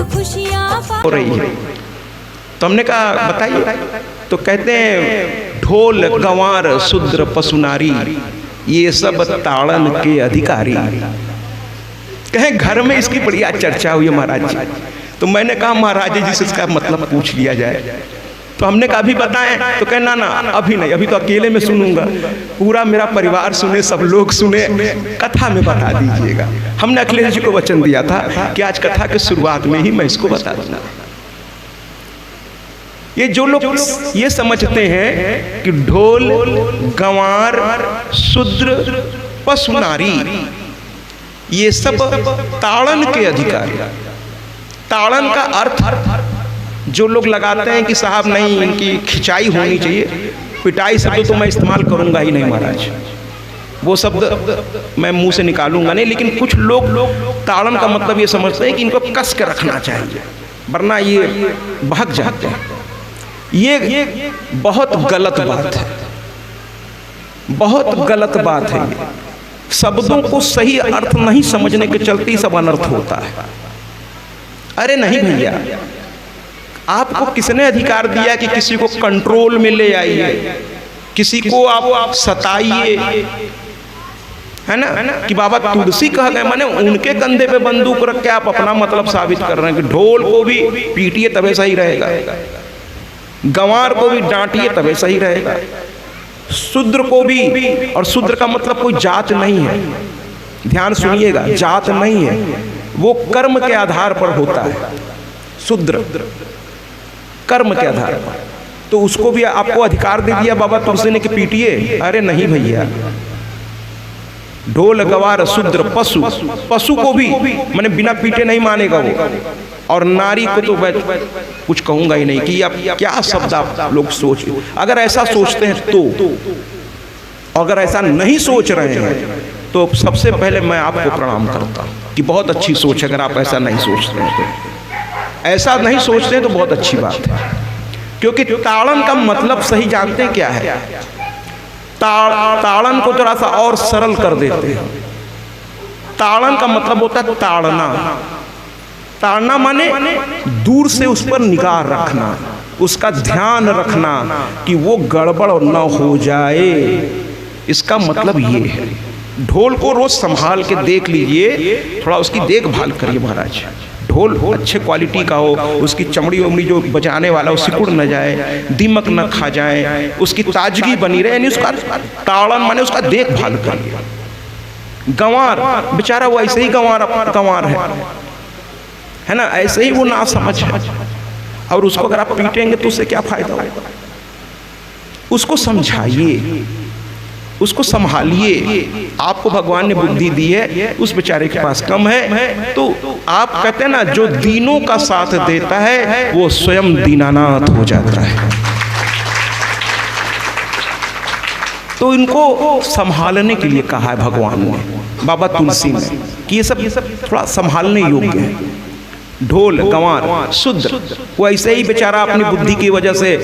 खुशियाँ हो रही है। तो हमने कहा बताइए, तो कहते हैं ढोल गंवार शूद्र पशु नारी ये सब ताड़न के अधिकारी। कहें घर में इसकी बढ़िया चर्चा हुई महाराज जी। तो मैंने कहा महाराज जी से इसका मतलब पूछ लिया जाए। तो हमने कहा अभी बताएं, तो कहना ना अभी नहीं, अभी तो अकेले में सुनूंगा, पूरा मेरा परिवार सुने, सब लोग सुने, कथा में बता दीजिएगा। हमने अखिलेश जी को वचन दिया था कि आज कथा के शुरुआत में ही मैं इसको बता दूंगा। ये जो लोग ये समझते हैं कि ढोल गंवार शूद्र पशु नारी ये सब ताड़न के अधिकारी। ताड़न का अर्थ जो लोग लगाते हैं कि साहब नहीं इनकी खिंचाई होनी चाहिए, पिटाई शब्द तो मैं इस्तेमाल करूंगा ही नहीं महाराज, वो शब्द मैं मुंह से निकालूंगा नहीं। लेकिन कुछ लोग ताड़न का मतलब ये समझते हैं कि इनको कस के रखना चाहिए वरना ये भाग जाते हैं। ये बहुत गलत बात है, बहुत गलत बात है। ये शब्दों को सही अर्थ नहीं समझने के चलते सब अनर्थ होता है। अरे नहीं भैया, आपको किसने अधिकार दिया कि किसी को कंट्रोल में ले आइए, किसी को आप सताइए, है ना? कि बाबा तुलसी कह गए, माने उनके कंधे पे बंदूक रख के आप अपना मतलब साबित कर रहे हैं कि ढोल को भी पीटिए तबे सही रहेगा, गंवार को भी डांटिए तबे सही रहेगा, शूद्र को भी। और शूद्र का मतलब कोई जात नहीं है, ध्यान सुनिएगा, जात नहीं है, वो कर्म के आधार पर होता है। शूद्र कर्म के आधार पर, तो उसको भी आपको अधिकार दे दिया बाबा तुलसी ने कि पीटिए। अरे नहीं भैया, ढोल गंवार शूद्र पशु, पशु को भी मैंने बिना पीटे नहीं मानेगा वो। और नारी को तो मैं कुछ कहूंगा ही नहीं कि आप क्या शब्द आप लोग सोच, अगर ऐसा सोचते हैं तो, अगर ऐसा नहीं सोच रहे हैं तो सबसे पहले मैं आपको प्रणाम करता हूं कि बहुत अच्छी सोच। अगर आप ऐसा नहीं सोचते हैं तो, ऐसा नहीं सोचते हैं तो बहुत अच्छी बात है, क्योंकि ताड़न का मतलब सही जानते हैं क्या है? ताड़न को थोड़ा सा और सरल कर देते हैं। ताड़न का मतलब होता है ताड़ना। ताड़ना माने दूर से उस पर निगाह रखना, उसका ध्यान रखना कि वो गड़बड़ न हो जाए, इसका मतलब ये है। ढोल को रोज संभाल के देख लीजिए, थोड़ा उसकी देखभाल करिए महाराज। ढोल अच्छे क्वालिटी का हो, उसकी चमड़ी उमड़ी जो बजाने वाला वो सिकुड़ न जाए, दीमक न खा जाए, उसकी ताजगी बनी रहे, यानी उसका ताड़न माने उसका देखभाल करिए। गंवार बेचारा वो ऐसे ही गंवार है ना, ऐसे ही वो ना समझ है, और उसको अगर आप पीटेंगे तो उससे क्या फायदा होगा? उसको समझाइए, उसको संभालिए। आपको भगवान ने बुद्धि दी है, उस बेचारे के पास कम है, तो आप कहते हैं ना जो दीनों का साथ देता है वो स्वयं दीनानाथ हो जाता है। तो इनको संभालने के लिए कहा है भगवान ने, बाबा तुलसी ने, कि ये सब थोड़ा संभालने योग्य है। ढोल गंवार शूद्र वो ऐसे ही बेचारा अपनी बुद्धि की वजह से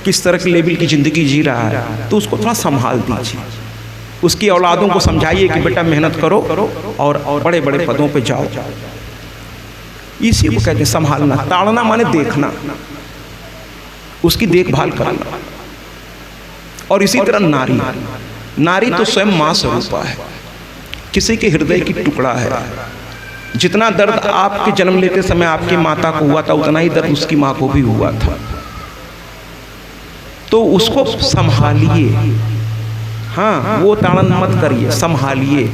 किस तरह की लेवल की जिंदगी जी रहा है, तो उसको थोड़ा संभाल दीजिए। उसकी औलादों को समझाइए कि बेटा मेहनत करो और बड़े बड़े पदों पे जाओ। इसी को कहते हैं संभालना। ताड़ना माने देखना, उसकी देखभाल करना। और इसी तरह नारी तो स्वयं मां स्वरूपा है, किसी के हृदय की टुकड़ा है। जितना दर्द आपके जन्म लेते समय आपकी माता को हुआ था, उतना ही दर्द उसकी मां को भी हुआ था। तो उसको संभालिए, हाँ वो ताड़न मत करिए, संभालिए।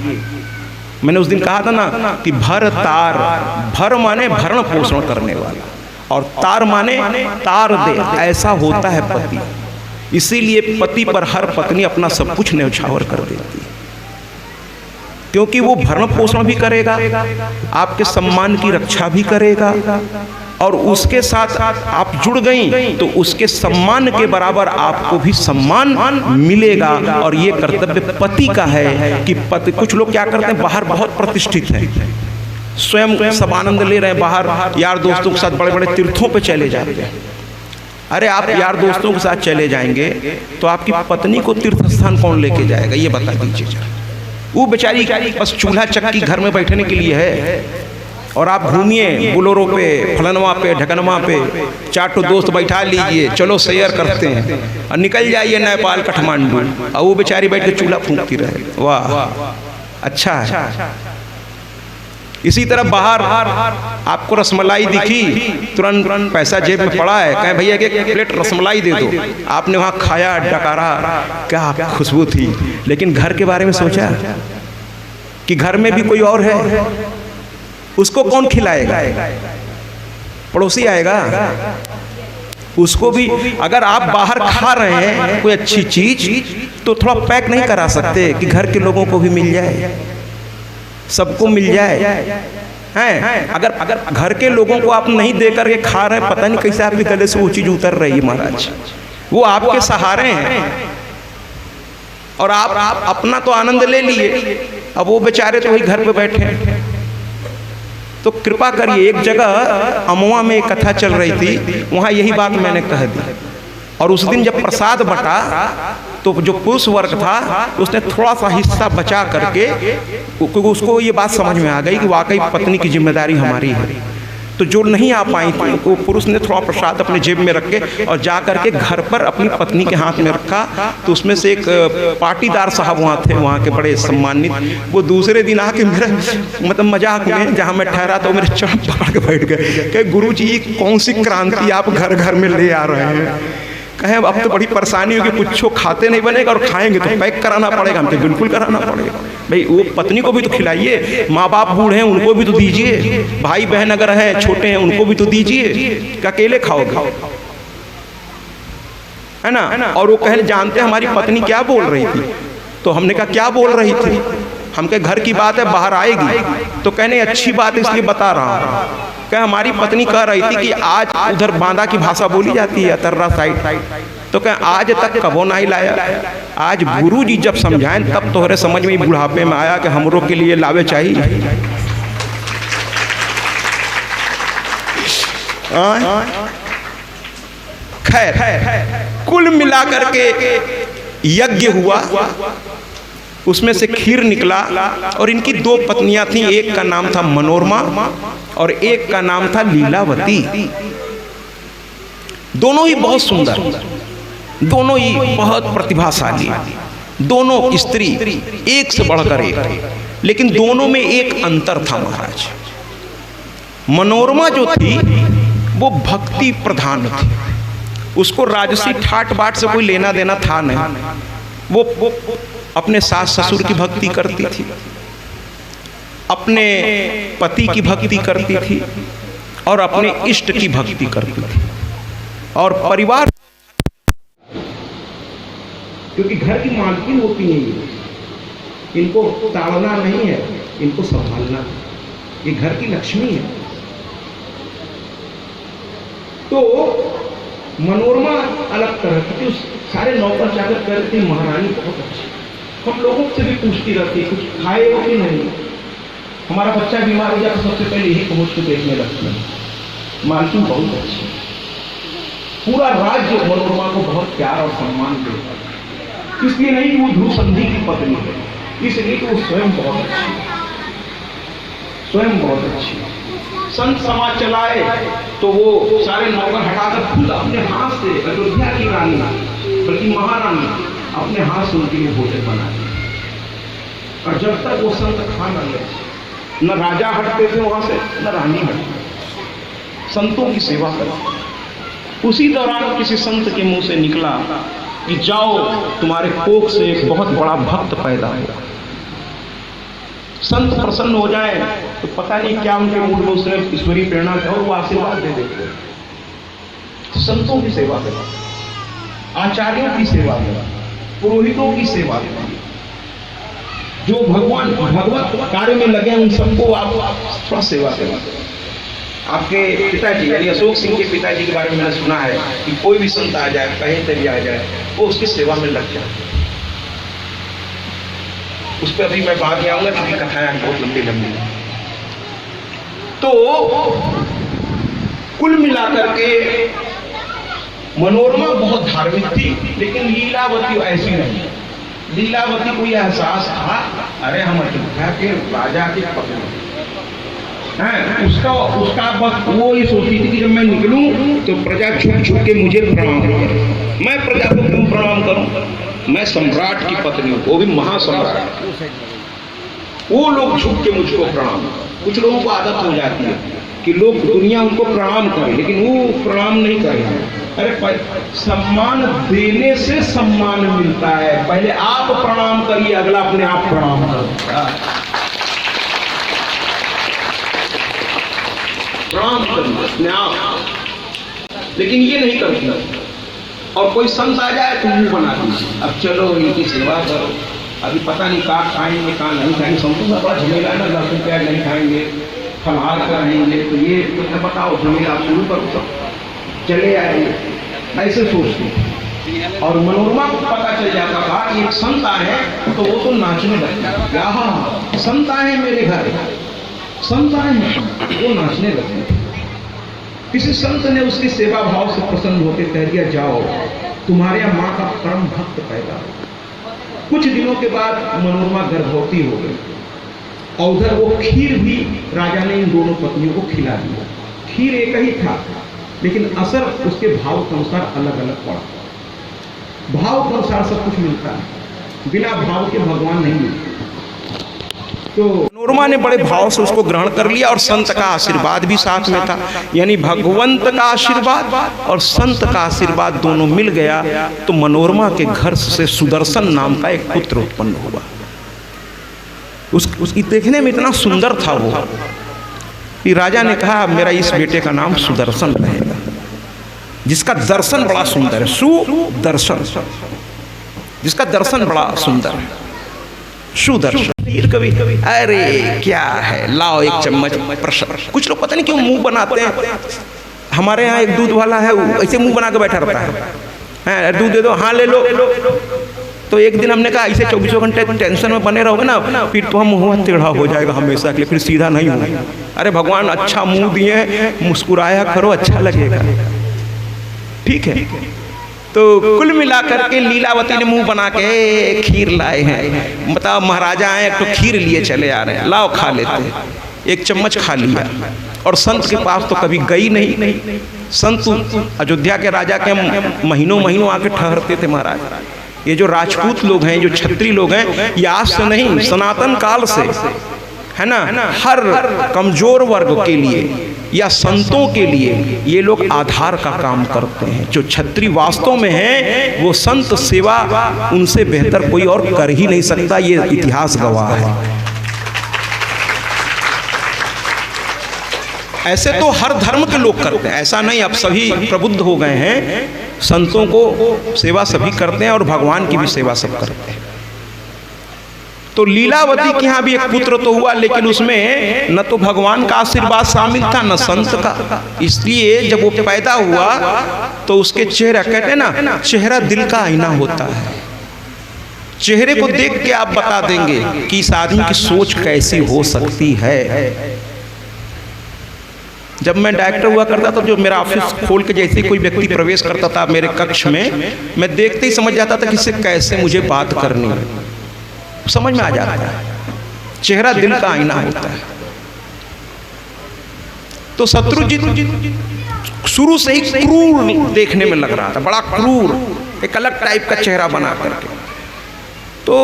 मैंने उस दिन कहा था ना कि भर माने भरण पोषण करने वाला, और तार माने तार दे, ऐसा होता है पति। इसीलिए पति पर हर पत्नी अपना सब कुछ न्यौछावर कर देती है, क्योंकि वो भरण पोषण भी करेगा, आपके सम्मान की रक्षा भी करेगा, और उसके साथ आप जुड़ गई तो उसके सम्मान के बराबर आपको भी सम्मान मिलेगा। और ये कर्तव्य पति का है कि पति, कुछ लोग क्या करते हैं, बाहर बहुत प्रतिष्ठित है, स्वयं सब आनंद ले रहे हैं, बाहर यार दोस्तों के साथ बड़े बड़े तीर्थों पे चले जाते हैं। अरे आप यार दोस्तों के साथ चले जाएंगे तो आपकी पत्नी को तीर्थ स्थान कौन लेके जाएगा, ये बता दीजिए। वो बेचारी बस चूल्हा चक्की घर में बैठने के लिए है, और आप घूमिए बोलोरो पे, फलनवा पे, ढकनवा पे, 4 दोस्त बैठा लीजिए, चलो शेयर करते हैं, और निकल जाइए नेपाल काठमांडू, और वो बेचारी बैठ के चूल्हा फूंकती रहे। वाह, अच्छा है। इसी तरह बाहर आपको रसमलाई दिखी, तुरंत पैसा जेब में पड़ा है, कहें भैया एक प्लेट रसमलाई दे दो। आपने वहाँ खाया, डकारा, क्या खुशबू थी, लेकिन घर के बारे में सोचा कि घर में भी कोई और है, उसको कौन खिलाएगा? पड़ोसी आएगा, उसको भी। अगर आप बाहर खा रहे हैं कोई अच्छी चीज, तो थोड़ा पैक नहीं करा सकते कि घर के लोगों को भी मिल जाए, सबको मिल जाए हैं? अगर घर के लोगों को आप नहीं दे करके खा रहे हैं, पता नहीं कैसे आपके गले से वो चीज उतर रही है महाराज। वो आपके सहारे हैं, और आप अपना तो आनंद ले लिए, अब वो बेचारे तो वही घर पे बैठे हैं। तो कृपा करिए, एक जगह अमवा में एक कथा चल रही थी, वहाँ यही बात मैंने कह दी। और उस दिन जब प्रसाद बटा, तो जो पुरुष वर्ग था उसने थोड़ा सा हिस्सा बचा करके, क्योंकि उसको ये बात समझ में आ गई कि वाकई पत्नी की जिम्मेदारी हमारी है। तो जो नहीं आ पाई थी, वो पुरुष ने थोड़ा प्रसाद अपने जेब में रख के और जा करके घर पर अपनी पत्नी के हाथ में रखा। तो उसमें से एक पाटीदार साहब वहाँ थे, वहाँ के बड़े सम्मानित, वो दूसरे दिन आके मेरा मतलब मजाक में, जहाँ मैं ठहरा तो मेरे चरण पकड़ के बैठ गए, कहे गुरु जी कौन सी क्रांति आप घर घर में ले आ रहे हैं? कहें अब तो बड़ी परेशानी होगी, कुछ खाते नहीं बनेगा, और खाएंगे तो पैक कराना पड़ेगा। हम तो बिल्कुल कराना पड़ेगा भाई, वो पत्नी को भी तो खिलाइए, माँ बाप बूढ़े हैं उनको भी तो दीजिए, भाई बहन अगर हैं छोटे हैं उनको भी तो दीजिए, क्या अकेले खाओगे? है ना? और वो कहें जानते हैं हमारी पत्नी क्या बोल रही थी? तो हमने कहा क्या बोल रही थी? हम कहे घर की बात है, बाहर आएगी। तो कहने अच्छी बात इसलिए बता रहा हूँ, क्या हमारी पत्नी कह रही थी कि आज उधर बांदा की भाषा बोली जाती है अतर्रा साइड, तो कहें आज तक कबो नहीं लाया, आज गुरु जी जब समझाएं तब तोहरे समझ में बुढ़ापे में आया कि हमरों के लिए लावे चाहिए। खैर कुल मिलाकर के यज्ञ हुआ, उसमें से खीर निकला, और इनकी 2 पत्नियां थीं, एक का नाम था मनोरमा और एक का नाम था लीलावती। दोनों ही बहुत सुंदर, दोनों ही बहुत प्रतिभाशाली, दोनों स्त्री एक से बढ़कर एक, लेकिन दोनों में एक अंतर था महाराज। मनोरमा जो थी वो भक्ति प्रधान थी, उसको राजसी ठाट बाट से कोई लेना देना था नहीं। वो अपने सास ससुर की भक्ति करती थी, अपने पति की भक्ति करती थी, और अपने इष्ट की भक्ति करती थी, और परिवार, क्योंकि घर की मालकिन होती नहीं है, इनको ताड़ना नहीं है, इनको संभालना है, ये घर की लक्ष्मी है। तो मनोरमा अलग तरह की, सारे नौकर चाकर करती महारानी बहुत अच्छी, हम लोगों से भी पूछती रहती कुछ खाए हो कि नहीं, हमारा बच्चा बीमार हो जाए तो सबसे पहले यही पहुंच के देखने लगते हैं। मालकिन बहुत अच्छी, पूरा राज्य मनोरमा को बहुत प्यार और सम्मान देता है, इसलिए नहीं कि वो ध्रुव संधि की पत्नी है, इसलिए कि वो स्वयं बहुत अच्छी, स्वयं बहुत अच्छी। संत समाज चलाए तो वो सारे नौकर हटाकर खुद अपने हाथ से अयोध्या की रानी, बल्कि महारानी, अपने हाथ से उनके लिए भोजन बनाए। और जब तक वो संत खा न ले, न राजा हटते थे वहां से, न रानी हटती, संतों की सेवा करो। उसी दौरान किसी संत के मुंह से निकला कि जाओ तुम्हारे कोख से एक बहुत बड़ा भक्त पैदा हुआ। संत प्रसन्न हो जाए तो पता नहीं क्या उनके मूड में उसने ईश्वरीय प्रेरणा था, और वो आशीर्वाद दे देते। संतों की सेवा करो, आचार्यों की सेवा करो, पुरोहितों की सेवा करो, जो भगवान भगवत कार्य में लगे उन सबको आप थोड़ा सेवा करो। आपके पिताजी यानी अशोक सिंह के पिताजी के बारे में मैंने सुना है कि कोई भी संत आ जाए, कहीं से भी आ जाए, वो उसकी सेवा में लग जाए। उस पर अभी मैं बाद में आऊंगा क्योंकि कथाएं बहुत लंबी लंबी। तो कुल मिलाकर के मनोरमा बहुत धार्मिक थी, लेकिन लीलावती ऐसी नहीं। लीलावती को यह एहसास था, अरे हम अयोध्या के राजा की पत्नी, हैं, उसका बस वो ये सोचती थी कि जब मैं निकलूं तो प्रजा छुप छुप के मुझे प्रणाम करे। मैं प्रजा को क्यों प्रणाम करूं? मैं सम्राट की पत्नी हूं, वो भी महासम्राट। वो लोग छुप के मुझको प्रणाम। कुछ लोगों को आदत हो जाती है कि लोग दुनिया उनको प्रणाम करे, लेकिन वो प्रणाम नहीं करेंगे। अरे सम्मान देने से सम्मान मिलता है। पहले आप प्रणाम करिए, अगला अपने आप प्रणाम करेगा। प्रणाम करिए अपने आप, लेकिन ये नहीं करती। और कोई संत आ जाए तो मुंह बना दीजिए, अब चलो इनकी सेवा करो, अभी पता नहीं कहाँ खाएंगे कहाँ नहीं खाएंगे। संतों का बड़ा झमेला है ना, लहसुन प्याज नहीं खाएंगे, फलहार करेंगे, तो ये तो बताओ झमेला शुरू करो, सब चले आएंगे, ऐसे सोचते। और मनोरमा को पता चल जाता था कि एक संत आए तो वो तो नाचने लगते, हाँ संत आए मेरे घर, संत आए हैं, वो नाचने लगते। किसी संत ने उसकी सेवा भाव से प्रसन्न होते कह दिया, जाओ तुम्हारे यहाँ माँ का परम भक्त पैदा हो। कुछ दिनों के बाद मनोरमा गर्भवती हो गई और उधर वो खीर भी राजा ने इन दोनों पत्नियों को खिला दिया। खीर एक ही था, लेकिन असर उसके भाव के अनुसार अलग अलग पड़ा। भाव के अनुसार सब कुछ मिलता है, बिना भाव के भगवान नहीं मिलते। तो मनोरमा ने बड़े भाव से उसको ग्रहण कर लिया और संत का आशीर्वाद भी साथ में था, यानी भगवंत का आशीर्वाद और संत का आशीर्वाद दोनों मिल गया। तो मनोरमा के घर से सुदर्शन नाम का एक पुत्र उत्पन्न हुआ। उसकी देखने में इतना सुंदर था वो कि राजा ने कहा मेरा इस बेटे का नाम सुदर्शन रहेगा, जिसका दर्शन बड़ा सुंदर है। सुदर्शन, जिसका दर्शन बड़ा सुंदर है, सुदर्शन। कभी अरे क्या है, लाओ एक चम्मच प्रसाद। कुछ लोग पता नहीं क्यों मुंह बनाते हैं। हमारे यहाँ एक दूध वाला है, ऐसे मुंह बना के बैठा रहता है, दूध दे दो, हाँ ले लो। तो एक दिन हमने कहा ऐसे 24 घंटे टेंशन में बने रहोगे ना, फिर तो हम मुँह टेढ़ा हो जाएगा हमेशा के लिए, फिर सीधा नहीं होगा। अरे भगवान अच्छा मुंह दिए, मुस्कुराया करो, अच्छा लगेगा, ठीक है। तो कुल मिलाकर के लीलावती ने मुंह बना के खीर लाए हैं। बताओ महाराजा आए तो खीर लिए चले आ रहे हैं, लाओ खा लेते हैं। एक चम्मच खा लिया और संत के पास तो कभी गई नहीं। संत अयोध्या के राजा के महीनों महीनों आके ठहरते थे महाराज। ये जो राजपूत लोग हैं, जो क्षत्रिय लोग हैं, ये आज से नहीं सनातन काल से है ना, हर कमजोर वर्ग के लिए या संतों के लिए ये लोग आधार का काम करते हैं। जो क्षत्रिय वास्तव में है वो संत सेवा उनसे बेहतर कोई और कर ही नहीं सकता, ये इतिहास गवाह है। ऐसे तो हर धर्म के लोग करते हैं, ऐसा नहीं अब सभी प्रबुद्ध हो गए हैं। संतों को सेवा सभी करते हैं और भगवान की भी सेवा सब करते हैं। तो लीलावती के यहाँ भी एक पुत्र तो हुआ, लेकिन उसमें न तो भगवान का आशीर्वाद शामिल था न संत का। इसलिए जब वो पैदा हुआ तो उसके चेहरा, कहते हैं ना चेहरा दिल का आईना होता है। चेहरे को देख के आप बता देंगे कि इस आदमी की सोच कैसी हो सकती है। जब मैं डायरेक्टर हुआ करता था, जो मेरा ऑफिस खोल के जैसे कोई व्यक्ति प्रवेश करता था मेरे कक्ष में, मैं देखते ही समझ जाता था कि इससे कैसे मुझे बात करनी है, समझ में आ जाता है। चेहरा दिल का आईना होता है। तो शत्रुजीत शुरू से ही क्रूर देखने में लग रहा था, बड़ा क्रूर, एक अलग टाइप का चेहरा बना करके। तो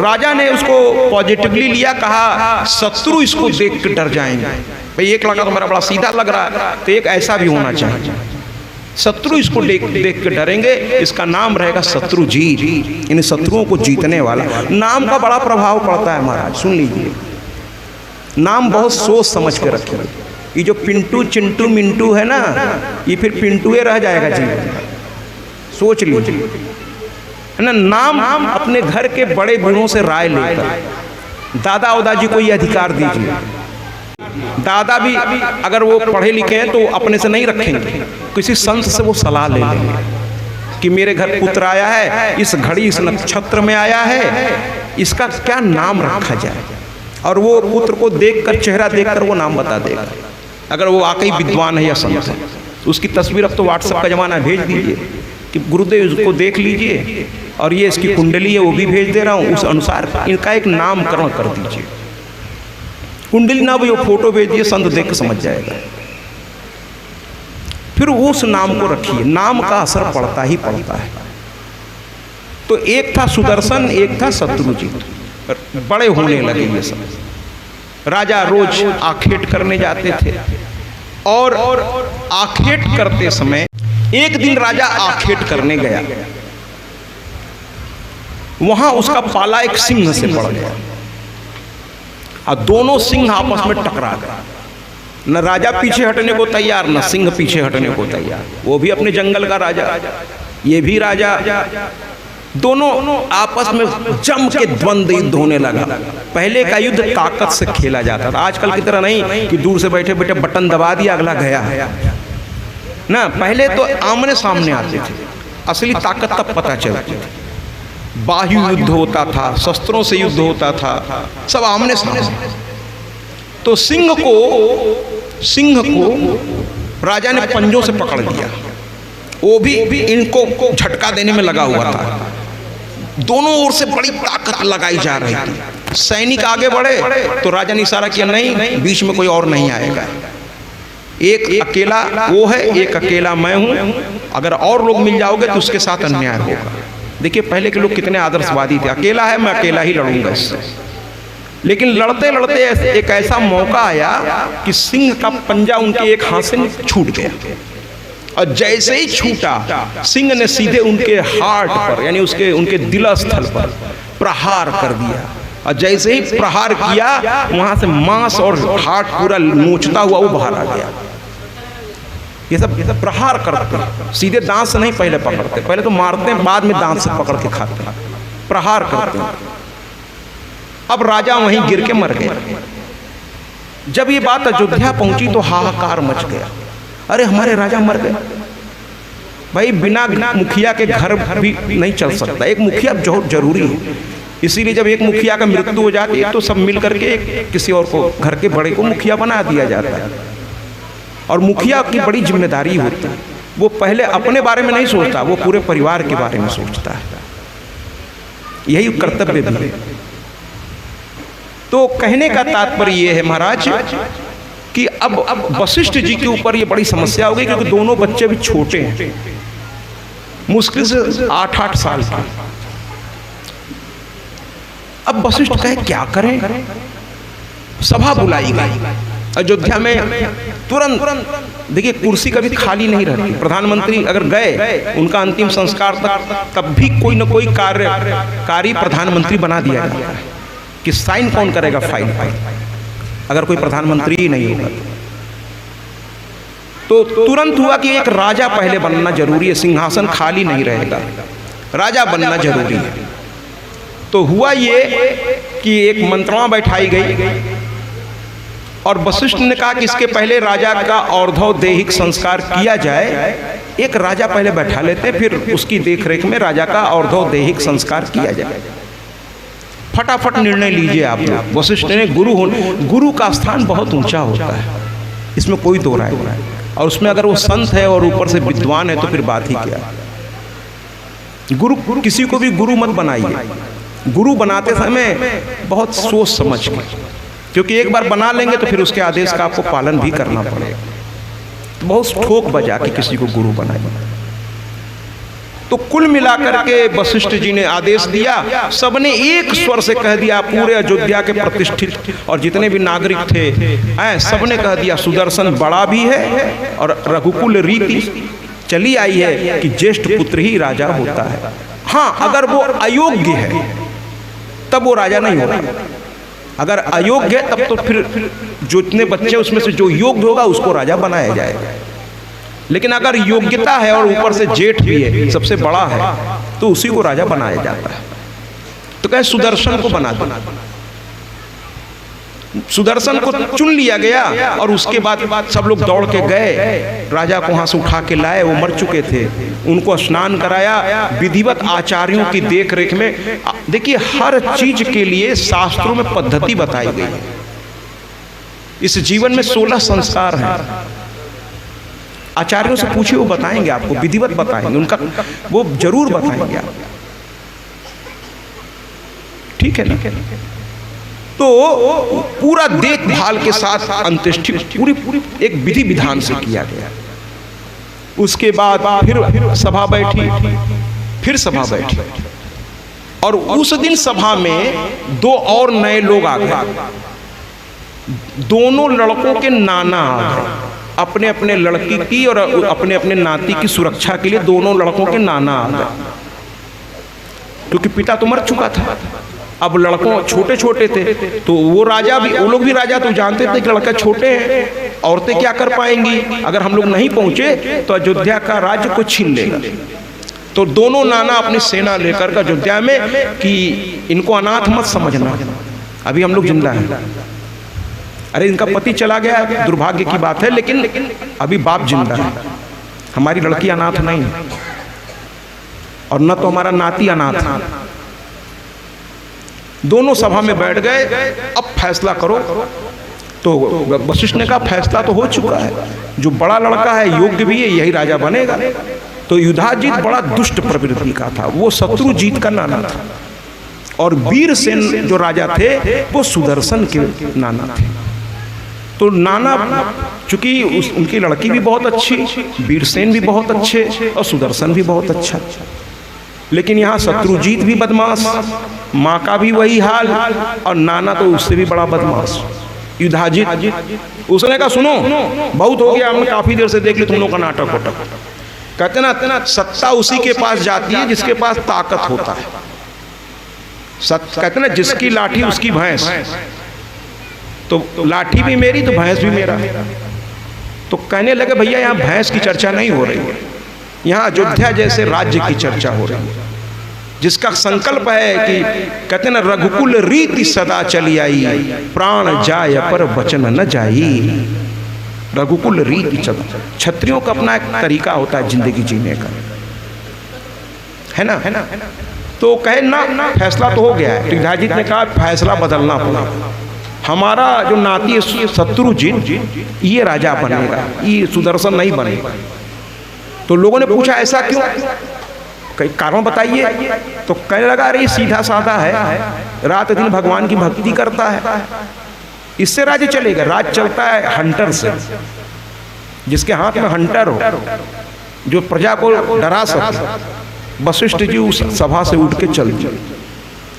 राजा ने उसको पॉजिटिवली लिया, कहा शत्रु इसको देख के डर जाएंगे। भाई एक लड़का तो मेरा बड़ा सीधा लग रहा है, तो एक ऐसा भी होना चाहिए, शत्रु इसको देख के डरेंगे। इसका नाम रहेगा शत्रुजीत, इन शत्रुओं को जीतने वाला। नाम का बड़ा प्रभाव पड़ता है महाराज, सुन लीजिए। नाम बहुत सोच समझ के रखिए। ये जो पिंटू चिंटू मिंटू है ना, ये फिर पिंटू रह जाएगा जीवन, सोच लीजिए, है ना। नाम अपने घर के बड़े बूढ़ों से राय लेकर, दादा उदा जी को ये अधिकार दीजिए। दादा भी अगर वो पढ़े लिखे हैं तो अपने से नहीं रखेंगे, किसी संत से वो सलाह ले लेंगे कि मेरे घर पुत्र आया है, इस घड़ी इस नक्षत्र में आया है, इसका क्या नाम रखा जाए। और वो पुत्र को देखकर, चेहरा देखकर वो नाम बता देगा। अगर वो वाकई विद्वान है या संत है, उसकी तस्वीर, अब तो व्हाट्सएप का जमाना, भेज दीजिए कि गुरुदेव इसको देख लीजिए और ये इसकी कुंडली है वो भी भेज दे रहा हूँ, उस अनुसार इनका एक नामकरण कर दीजिए। कुंडली ना भी वो फोटो भेज दिए, संत देख के समझ जाएगा। फिर उस नाम को रखिए, नाम का असर पड़ता ही पड़ता है। तो एक था सुदर्शन, एक था शत्रुजीत, बड़े होने लगे ये सब। राजा रोज आखेट करने जाते थे और आखेट करते समय एक दिन राजा आखेट करने गया, वहां उसका पाला एक सिंह से पड़ गया और दोनों सिंह आपस में टकरा गए। न राजा पीछे हटने को तैयार, न सिंह पीछे हटने को तैयार। वो भी अपने जंगल का राजा, ये भी राजा। दोनों आपस में जम के द्वंद्व युद्ध होने लगा। पहले का युद्ध ताकत से खेला जाता था, आजकल की तरह नहीं कि दूर से बैठे बैठे बटन दबा दिया अगला गया ना। पहले तो आमने सामने आते थे, असली ताकत तब पता चलती थी। बाहु युद्ध होता था, शस्त्रों से युद्ध होता था, सब आमने सामने। तो सिंह को राजा ने पंजों से पकड़ लिया, वो भी इनको झटका देने में लगा हुआ था। दोनों ओर से बड़ी ताकत लगाई जा रही थी। सैनिक आगे बढ़े तो राजा ने इशारा किया, नहीं, बीच में कोई और नहीं आएगा, एक अकेला वो है, एक अकेला मैं हूं, अगर और लोग मिल जाओगे तो उसके साथ अन्याय होगा। देखिए पहले के लोग कितने आदर्शवादी थे, अकेला है मैं अकेला ही लड़ूंगा इससे। लेकिन लड़ते लड़ते एक ऐसा मौका आया कि सिंह का पंजा उनके एक हाथ से छूट गया और जैसे ही छूटा सिंह ने सीधे उनके हार्ट पर यानी उनके दिल स्थल पर प्रहार कर दिया। और जैसे ही प्रहार किया वहां से मांस और हार्ट पूरा नोचता हुआ वो बाहर आ गया। ये सब प्रहार करते, सीधे दांत से नहीं पहले पकड़ते, पहले तो मारते हैं बाद में दांत से पकड़ के खाते हैं, प्रहार करते हैं। अब राजा वहीं गिर के मर गए। जब ये बात अयोध्या पहुंची तो हाहाकार मच गया, अरे हमारे राजा मर गए। भाई बिना मुखिया के घर भी नहीं चल सकता, एक मुखिया बहुत जरूरी है। इसीलिए जब एक मुखिया का मृत्यु हो जाती है तो सब मिल करके किसी और को, घर के बड़े को मुखिया बना दिया जाता है। और मुखिया की बड़ी जिम्मेदारी होती है, वो पहले अपने बारे में नहीं सोचता, वो पूरे परिवार के बारे में सोचता है। यही कर्तव्य भी है। तो कहने का तात्पर्य ये है महाराज कि अब वशिष्ठ जी के ऊपर ये बड़ी समस्या हो गई, क्योंकि दोनों बच्चे भी छोटे हैं, मुश्किल से 8-8 साल के। अब वशिष्ठ कहे क्या करें। सभा बुलाई गई अयोध्या में तुरंत। देखिए कुर्सी कभी खाली नहीं रहती, प्रधानमंत्री अगर गए उनका अंतिम संस्कार तब भी कोई न कोई कार्यकारी प्रधानमंत्री बना दिया जाता है कि साइन कौन करेगा फाइल पर, अगर कोई प्रधानमंत्री ही नहीं होगा तो तुरंत हुआ कि एक राजा पहले बनना जरूरी है, सिंहासन खाली नहीं रहेगा, राजा बनना जरूरी है। तो हुआ ये कि एक मंत्रणा बैठाई गई और वशिष्ठ ने कहा कि इसके पहले राजा का और्ध्वदैहिक संस्कार किया जाए, एक राजा पहले बैठा लेते, फिर उसकी देखरेख में राजा का और्ध्वदैहिक संस्कार किया जाए। फटाफट निर्णय लीजिए आप लोग। वशिष्ठ ने गुरु का स्थान बहुत ऊंचा होता है, इसमें कोई दो राय नहीं, और उसमें अगर वो संत है और ऊपर से विद्वान है तो फिर बात ही क्या। गुरु किसी को भी गुरु मत बनाइए, गुरु बनाते समय बहुत सोच समझ के, क्योंकि एक बार बना लेंगे तो फिर उसके आदेश का आपको पालन भी करना पड़ेगा। तो बहुत ठोक बजा के किसी को गुरु बनाइए। तो कुल मिलाकर के वशिष्ठ जी ने आदेश दिया, सबने एक स्वर से कह दिया, पूरे अयोध्या के प्रतिष्ठित और जितने भी नागरिक थे सबने कह दिया सुदर्शन बड़ा भी है और रघुकुल रीति चली आई है कि ज्येष्ठ पुत्र ही राजा होता है। हाँ, अगर वो अयोग्य है तब वो राजा नहीं होगा, अगर अयोग्य है तब तो फिर जो इतने बच्चे उसमें से जो योग्य होगा उसको राजा बनाया जाएगा। लेकिन अगर योग्यता है और ऊपर से जेठ भी है, सबसे बड़ा है, तो उसी को राजा बनाया जाता है। तो कहे सुदर्शन को बना दो। सुदर्शन को चुन लिया गया और उसके बाद सब लोग दौड़ के गए, राजा को वहां से उठा के लाए, वो मर चुके थे, उनको स्नान कराया, विधिवत आचार्यों की देख रेख में। देखिए हर चीज के लिए शास्त्रों में पद्धति बताई गई। इस जीवन में 16 संस्कार हैं, आचार्यों से पूछिए, वो बताएंगे आपको, विधिवत बताएंगे, उनका वो जरूर बताएंगे आप। ठीक है ना। तो पूरा देखभाल के साथ अंत्येष्टि पूरी एक विधि विधान से किया गया। उसके बाद फिर सभा बैठी, फिर सभा बैठी, और उस दिन सभा में दो और नए लोग आ गए। दोनों लड़कों के नाना आ गए, अपने अपने लड़की की और अपने अपने नाती की सुरक्षा के लिए दोनों लड़कों के नाना आ गए, क्योंकि पिता तो मर चुका था। अब लड़कों छोटे छोटे थे, तो वो राजा भी, वो लोग भी राजा तो जानते थे कि लड़का छोटे हैं, औरतें क्या कर पाएंगी, अगर हम लोग नहीं पहुंचे तो अयोध्या का राज्य को छीन लेगा। तो दोनों नाना अपनी सेना लेकर अयोध्या में कि इनको अनाथ मत समझना, अभी हम लोग जिंदा हैं। अरे इनका पति चला गया, दुर्भाग्य की बात है, लेकिन अभी बाप जिंदा है, हमारी लड़की अनाथ नहीं है, और न तो हमारा नाती अनाथ है। दोनों सभा में बैठ गए, अब फैसला करो। तो वशिष्ठ ने कहा फैसला तो हो चुका है, जो बड़ा लड़का है योग्य भी है, यही राजा बनेगा। तो युधाजित बड़ा दुष्ट प्रवृत्ति का था, वो शत्रुजीत का नाना था, और वीरसेन जो राजा थे वो सुदर्शन के नाना थे। तो नाना चूंकि उनकी लड़की भी बहुत अच्छी, वीरसेन भी बहुत अच्छे, और सुदर्शन भी बहुत अच्छा, लेकिन यहाँ शत्रुजीत भी बदमाश, माँ का भी वही हाल, और नाना तो उससे भी बड़ा बदमाश युधाजित। उसने कहा सुनो, बहुत हो गया, हमने काफी देर से देख ली तुम लोग का नाटक वटक। कहते ना सत्ता उसी के पास जाती है जिसके पास ताकत होता है। कहते ना जिसकी लाठी उसकी भैंस, तो लाठी भी मेरी तो भैंस भी मेरा। तो कहने लगे भैया यहाँ भैंस की चर्चा नहीं हो रही है, यहाँ अयोध्या जैसे राज्य की चर्चा हो रही है, जिसका संकल्प है कि कहते ना रघुकुल रीति सदा चली आई, प्राण जाय पर वचन न जाई। रघुकुल रीति, क्षत्रियों का अपना एक तरीका होता है जिंदगी जीने का, है ना। तो कहे ना फैसला तो हो गया है। तो युधाजित ने कहा फैसला बदलना पड़ा, हमारा जो नाती शत्रुजीत ये राजा बनेगा, ये सुदर्शन नहीं बनेगा। तो लोगों ने पूछा ऐसा क्यों, कई कारण बताइए। तो कहने लगा अरे सीधा साधा है, रात दिन भगवान की भक्ति करता है, इससे राज्य चलेगा। राज चलता है हंटर से, जिसके हाथ में हंटर हो, जो प्रजा को डरा सके। वशिष्ठ जी उस सभा से उठ के चल दिए।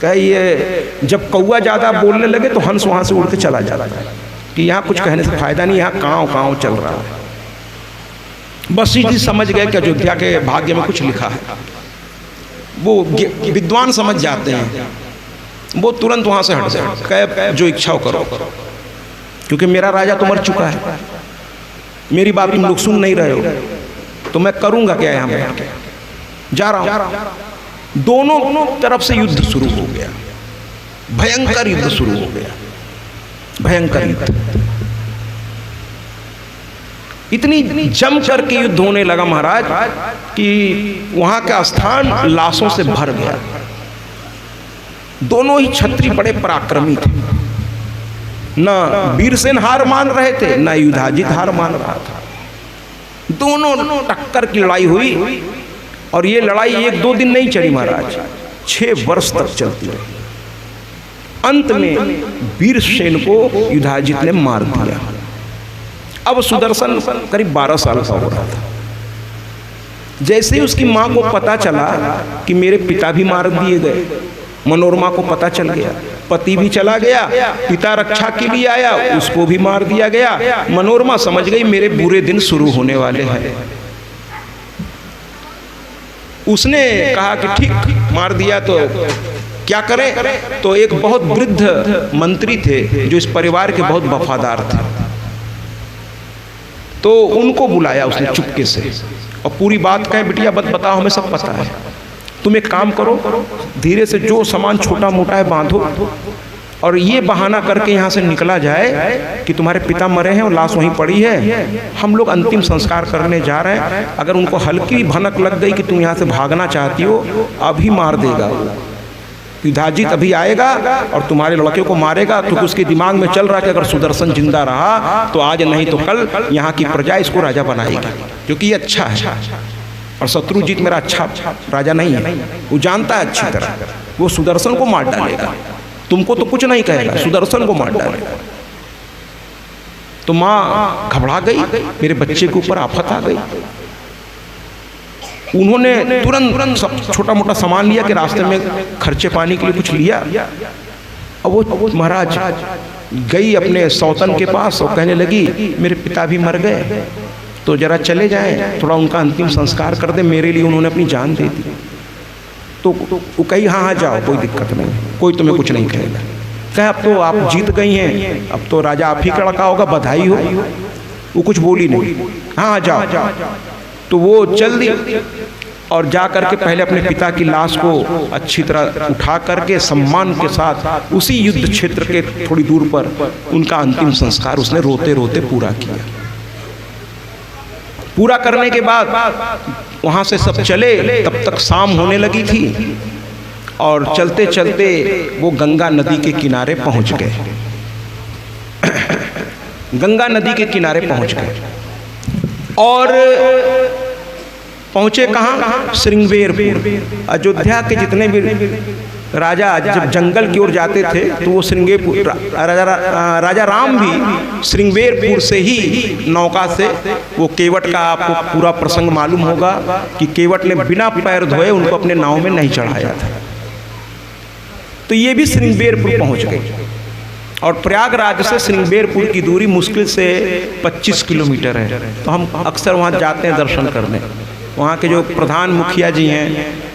कहे ये जब कौआ ज्यादा बोलने लगे तो हंस वहां से उड़ के चला जाता है कि यहाँ कुछ कहने से फायदा नहीं, यहाँ कांव चल रहा है। वशिष्ठ जी समझ गए कि अयोध्या के भाग्य में कुछ लिखा है। वो विद्वान समझ जाते हैं, वो तुरंत वहां से हट जाए, कहे जो इच्छा करो, क्योंकि मेरा राजा तो मर चुका है, मेरी बात तुम लोग सुन नहीं रहे हो, तो मैं करूंगा क्या यहाँ बैठ के, जा रहा हूं। दोनों तरफ से युद्ध शुरू हो गया, भयंकर युद्ध शुरू हो गया, भयंकर युद्ध। इतनी जम करके युद्ध होने लगा महाराज कि वहां का स्थान लाशों से भर गया। दोनों ही क्षत्रिय बड़े पराक्रमी थे, न वीरसेन हार मान रहे थे, न युधाजित हार मान रहा था। दोनों टक्कर की लड़ाई हुई, और ये लड़ाई 1-2 दिन नहीं चली महाराज, 6 वर्ष तक चलती रही। अंत में वीरसेन को युधाजित ने मार दिया। अब सुदर्शन करीब 12 साल का हो रहा था। जैसे ही उसकी माँ को पता चला कि मेरे पिता भी मार दिए गए, मनोरमा को पता चल गया, पति भी चला गया, पिता रक्षा के लिए आया, उसको भी मार दिया गया। मनोरमा समझ गई मेरे बुरे दिन शुरू होने वाले हैं। उसने कहा कि ठीक मार दिया तो क्या करें। तो एक बहुत वृद्ध मंत्री थे जो इस परिवार के बहुत वफादार थे, तो उनको बुलाया उसने चुपके से, और पूरी बात कहे बिटिया बताओ, हमें सब पता है, तुम एक काम करो, धीरे से जो सामान छोटा मोटा है बांधो, और ये बहाना करके यहाँ से निकला जाए कि तुम्हारे पिता मरे हैं और लाश वहीं पड़ी है, हम लोग अंतिम संस्कार करने जा रहे हैं। अगर उनको हल्की भनक लग गई कि तुम यहाँ से भागना चाहती हो, अभी मार देगा युधाजित, अभी आएगा और तुम्हारे लड़के को मारेगा। तो उसके दिमाग में चल रहा है कि अगर सुदर्शन जिंदा रहा तो आज नहीं तो कल यहाँ की प्रजा इसको राजा बनाएगी, क्योंकि ये अच्छा है, और शत्रुजीत मेरा अच्छा राजा नहीं है, वो जानता है अच्छी तरह, वो सुदर्शन को मार डालेगा। तुमको तो कुछ नहीं कहेगा, सुदर्शन को मार डालेगा। तो माँ घबरा गई, मेरे बच्चे के ऊपर आफत आ गई। उन्होंने तुरंत सब छोटा मोटा सामान लिया कि रास्ते में खर्चे पानी के लिए कुछ लिया। अब वो महाराज गई अपने सौतन के पास और कहने लगी मेरे पिता भी मर गए, तो जरा चले जाएं, थोड़ा उनका अंतिम संस्कार कर दे, मेरे लिए उन्होंने अपनी जान दे दी। तो वो कही हाँ हाँ जाओ, कोई दिक्कत नहीं, कोई तुम्हें कुछ नहीं कहेगा। कहे अब तो आप जीत गई हैं, अब तो राजा आप ही का लड़का होगा, बधाई हो। वो कुछ बोली नहीं, हाँ जाओ। तो वो चल दी और जा करके पहले अपने पिता की लाश को अच्छी तरह उठा करके सम्मान के साथ उसी युद्ध क्षेत्र के थोड़ी दूर पर उनका अंतिम संस्कार उसने रोते रोते पूरा किया। पूरा करने के बाद वहाँ से सब चले, तब तक शाम होने लगी थी और चलते चलते वो गंगा नदी के किनारे पहुँच गए। गंगा नदी के किनारे पहुँच गए और पहुँचे कहाँ? श्रृंगेरपुर। अयोध्या के जितने भी राजा जब जंगल की ओर जाते थे तो वो श्रृंगेरपुर, राजा राम भी श्रृंगेरपुर से ही नौका से, वो केवट का आपको पूरा प्रसंग मालूम होगा कि केवट ने बिना पैर धोए उनको अपने नाव में नहीं चढ़ाया था। तो ये भी श्रृंगेरपुर पहुँच गए और प्रयागराज से श्रृंगेरपुर की दूरी मुश्किल से 25 किलोमीटर है। तो हम अक्सर वहाँ जाते हैं दर्शन करने। वहाँ के जो प्रधान मुखिया जी हैं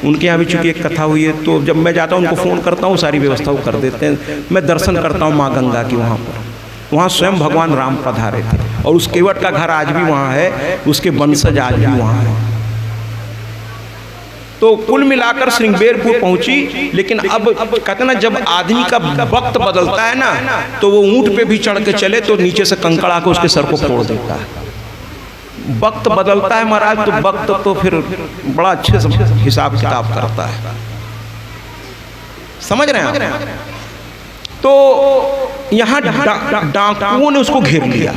उनके यहाँ भी चूँकि एक कथा हुई है, तो जब मैं जाता हूँ उनको फ़ोन करता हूँ, सारी व्यवस्था वो कर देते हैं। मैं दर्शन करता हूँ माँ गंगा की वहाँ पर। वहाँ स्वयं भगवान राम पधारे थे और उस केवट का घर आज भी वहाँ है, उसके वंशज आज भी वहाँ है। तो कुल मिलाकर श्रृंगेरपुर पहुंची। लेकिन अब कहते ना, जब आदमी का वक्त बदलता है ना, तो वो ऊंट पे भी चढ़ के चले तो नीचे से कंकड़ आकर उसके सर को फोड़ देता है। वक्त बदलता है महाराज, तो वक्त तो फिर बड़ा अच्छे से हिसाब किताब करता है, समझ रहे हैं आप? तो यहाँ डाकुओं ने उसको घेर लिया।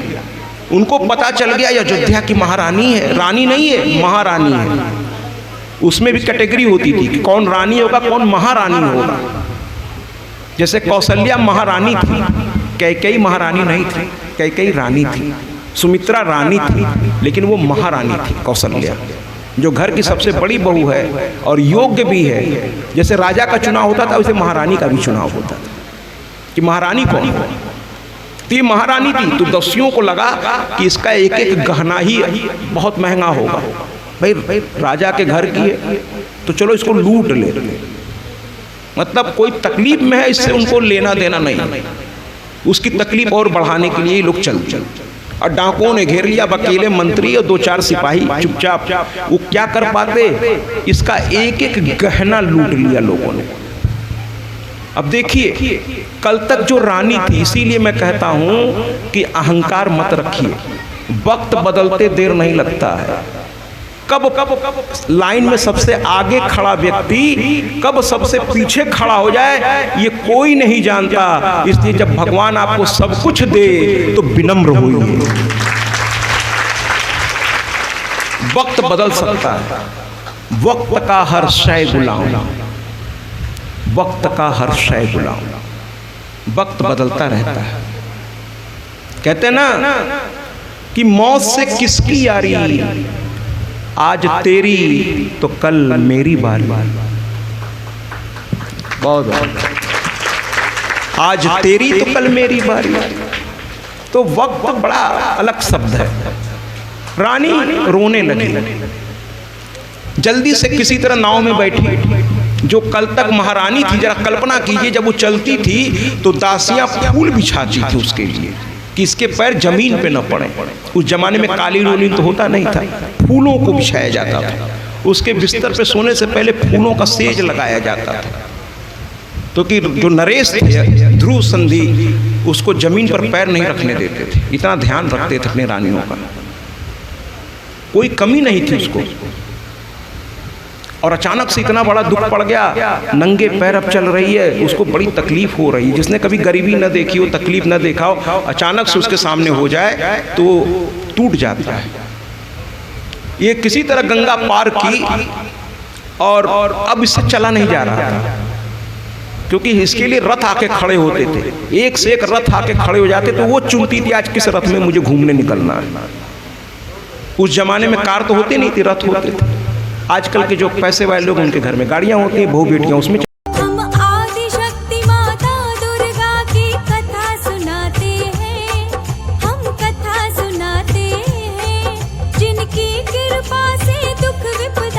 उनको पता चल गया अयोध्या की महारानी है, रानी नहीं है, महारानी है। उसमें भी कैटेगरी होती थी कि कौन रानी होगा, कौन महारानी होगा। जैसे कौशल्या महारानी थी, कैकेयी महारानी नहीं थी, कैकेयी रानी थी, सुमित्रा रानी थी, लेकिन वो महारानी थी कौशल्या, जो घर की सबसे बड़ी बहू है और योग्य भी है। जैसे राजा का चुनाव होता था वैसे महारानी का भी चुनाव होता था कि महारानी कौन हो। तो ये महारानी थी, तो दस्युओं को लगा कि इसका एक एक गहना ही बहुत महंगा होगा। भाई राजा के घर की है तो चलो इसको लूट ले, मतलब कोई तकलीफ में है, इससे उनको लेना देना नहीं। उसकी तकलीफ और बढ़ाने के लिए लोग चल और डाकुओं ने घेर लिया। अकेले मंत्री और 2-4 सिपाही चुपचाप, वो क्या कर पाते, इसका एक एक गहना लूट लिया लोगों ने। अब देखिए, कल तक जो रानी थी, इसीलिए मैं कहता हूं कि अहंकार मत रखिए, वक्त बदलते देर नहीं लगता है। कब लाइन में सबसे आगे खड़ा व्यक्ति कब सबसे पीछे खड़ा हो जाए ये कोई नहीं जानता। इसलिए जब भगवान आपको सब कुछ दे तो विनम्र होइए। वक्त बदल सकता है, वक्त का हर शय गुलाम, वक्त का हर शय गुलाम, वक्त बदलता रहता है। कहते हैं ना कि मौत से किसकी यारी, आज तेरी तो कल मेरी बारी। बहुत आज तेरी तो कल मेरी बारी। तो वक्त बड़ा अलग शब्द है। रानी रोने लगी, जल्दी से किसी तरह नाव में बैठी। जो कल तक महारानी थी, जरा कल्पना कीजिए, जब वो चलती थी तो दासियां फूल बिछाती थी उसके लिए कि इसके पैर जमीन पे न पड़े। उस जमाने में कालीन उलीन तो होता नहीं था, फूलों को बिछाया जाता था। उसके बिस्तर पे सोने से पहले फूलों का सेज लगाया जाता था, तो कि जो नरेश थे ध्रुव संधि उसको जमीन पर पैर नहीं रखने देते थे। इतना ध्यान रखते थे अपनी रानियों का, कोई कमी नहीं थी उसको। और अचानक से इतना बड़ा दुख पड़ गया, नंगे पैर अब चल रही है, उसको बड़ी तकलीफ हो रही है। जिसने कभी गरीबी न देखी हो, तकलीफ न देखा हो, अचानक से उसके सामने हो जाए तो टूट जाता है। ये किसी तरह गंगा पार की और अब इससे चला नहीं जा रहा था। क्योंकि इसके लिए रथ आके खड़े होते थे, एक से एक रथ आके खड़े हो जाते, तो वो चुनती थी आज किस रथ में मुझे घूमने निकलना है। उस जमाने में कार तो होती नहीं थी, रथ होते थे। आजकल के जो पैसे वाले लोग उनके घर में गाड़ियां होती हैं, बहू बेटियां उसमें। हम आदि शक्ति माता दुर्गा की कथा सुनाते हैं, हम कथा सुनाते हैं, जिनकी कृपा से दुख विपदा